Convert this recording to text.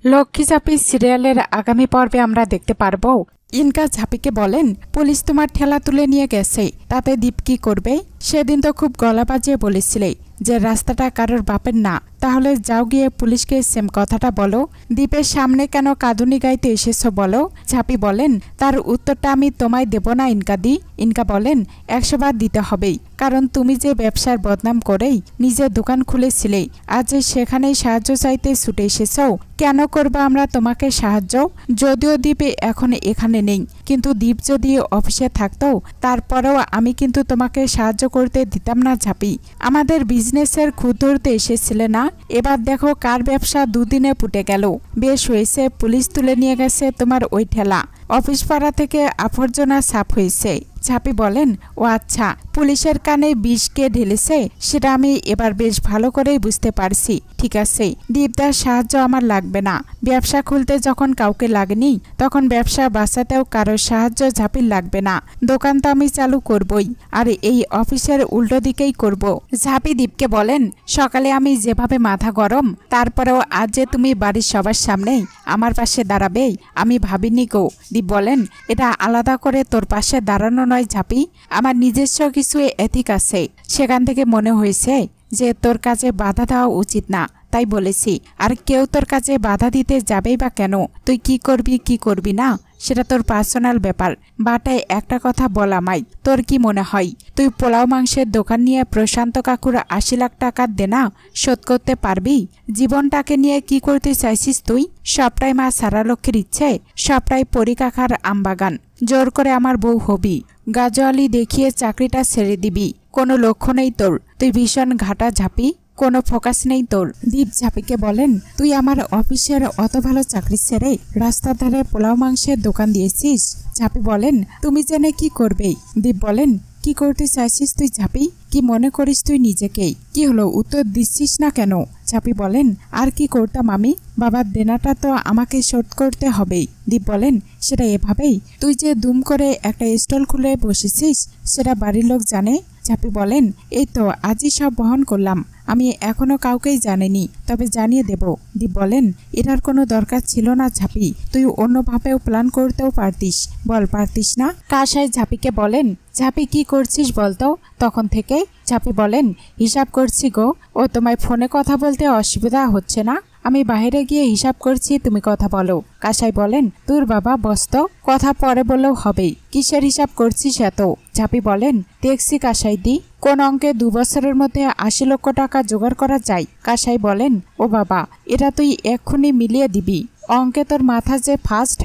লক্ষ্মী ঝাঁপি সিরিয়ালের আগামী পর্বে আমরা দেখতে পারবো ইনকা ঝাঁপিকে বলেন, পুলিশ তোমার ঠেলা তুলে নিয়ে গেছে, তাতে দীপ কি করবে? সেদিন তো খুব গলা বাজিয়ে বলেছিলে যে রাস্তাটা কারোর বাপের না, তাহলে যাও গিয়ে পুলিশকে সেম কথাটা বলো। দীপের সামনে কেন কাঁদুনি গাইতে এসেছো বলো। ঝাঁপি বলেন, তার উত্তরটা আমি তোমায় দেব না ইনকা দি। ইনকা বলেন, 100 বার দিতে হবেই, কারণ তুমি যে ব্যবসার বদনাম করেই নিজের দোকান খুলেছিলে, আজ সেখানেই সাহায্য চাইতে ছুটে এসেছ। কেন করবা আমরা তোমাকে সাহায্য? যদিও দ্বীপ এখন এখানে নেই, কিন্তু দ্বীপ যদি অফিসে থাকতো তারপরেও আমি কিন্তু তোমাকে সাহায্য করতে দিতাম না ঝাঁপি। আমাদের বিজনেসের খুঁত ধরতে এসেছিলে না, এবার দেখো কার ব্যবসা দুদিনে পুটে গেল। বেশ হয়েছে, পুলিশ তুলে নিয়ে গেছে তোমার ওই ঠেলা, অফিস পাড়া থেকে আবর্জনা সাফ হয়েছে। ঝাঁপি বলেন, ও আচ্ছা, পুলিশের কানে বিষ কে ঢেলেছে সেটা আমি এবার বেশ ভালো করেই বুঝতে পারছি। ঠিক আছে, দীপদার সাহায্য আমার লাগবে না। ব্যবসা খুলতে যখন কাউকে লাগেনি, তখন ব্যবসা বাঁচাতেও কারোর সাহায্য ঝাঁপির লাগবে না। দোকান তো আমি চালু করবই, আর এই অফিসের উল্টো দিকেই করব। ঝাঁপি দীপকে বলেন, সকালে আমি যেভাবে মাথা গরম, তারপরেও আজ যে তুমি বাড়ির সবার সামনেই আমার পাশে দাঁড়াবে আমি ভাবিনি গো। দীপ বলেন, এটা আলাদা করে তোর পাশে দাঁড়ানো নয় ঝাঁপি, আমার নিজস্ব কিছু এথিক আছে, সেখান থেকে মনে হয়েছে যে তোর কাজে বাধা দেওয়া উচিত না, তাই বলেছি। আর কেউ তোর কাছে বাধা দিতে যাবেই বা কেন? তুই কি করবি কি করবি না সেটা তোর পার্সোনাল ব্যাপার। বাটায় একটা কথা বল আমায়, তোর কি মনে হয় তুই পোলাও মাংসের দোকান নিয়ে প্রশান্ত কাকুর 80 লাখ টাকার দেনা শোধ করতে পারবি? জীবনটাকে নিয়ে কি করতে চাইছিস তুই? সবটাই মা সারালক্ষ্মীর ইচ্ছে, সবটাই পরিকাখার আমবাগান। জোর করে আমার বউ হবি, গাজোয়ালি দেখিয়ে চাকরিটা ছেড়ে দিবি, কোনো লক্ষ্য নেই তোর। তুই ভীষণ ঘাটা ঝাঁপি, কোনো ফোকাস নেই তোর। দীপ ঝাঁপিকে বলেন, তুই আমার অফিসের অত ভালো চাকরি ছেড়ে রাস্তার ধারে পোলাও মাংসের দোকান দিয়েছিস। ঝাঁপি বলেন, তুমি জেনে কি করবে? দীপ বলেন, কি করতে চাইছিস তুই ঝাঁপি? কি মনে করিস তুই নিজেকেই? কি হলো, উত্তর দিচ্ছিস না কেন? ঝাঁপি বলেন, আর কি করতাম আমি, বাবার দেনাটা তো আমাকে শোধ করতে হবেই। দীপ বলেন, সেটা এভাবেই? তুই যে দুম করে একটা স্টল খুলে বসেছিস সেটা বাড়ির লোক জানে? ঝাঁপি বলেন, এই তো আজই সব বহন করলাম, আমি এখনো কাউকেই জানিনি, তবে জানিয়ে দেব। দীপ বলেন, এটার কোনো দরকার ছিল না ঝাঁপি, তুই অন্যভাবেও প্ল্যান করতেও পারতিস। বল, পারতিস না? কাসাই ঝাঁপিকে বলেন, ঝাঁপি কি করছিস বলতো তখন থেকে? ঝাঁপি বলেন, হিসাব করছি গো। ও তোমায় ফোনে কথা বলতে অসুবিধা হচ্ছে না? আমি বাইরে গিয়ে হিসাব করছি, তুমি কথা বলো। কাসাই বলেন, তোর বাবা বসতো, কথা পরে বললেও হবেই, কিসের হিসাব করছিস এত? ঝাঁপি বলেন, দেখছি কাসাই দি, কোন অঙ্কে 2 বছরের মধ্যে 80 লক্ষ টাকা জোগাড় করা যায়। কাসাই বলেন, ও বাবা, এটা তুই এক্ষুনি মিলিয়ে দিবি, অঙ্কে তোর মাথা যে ফার্স্ট।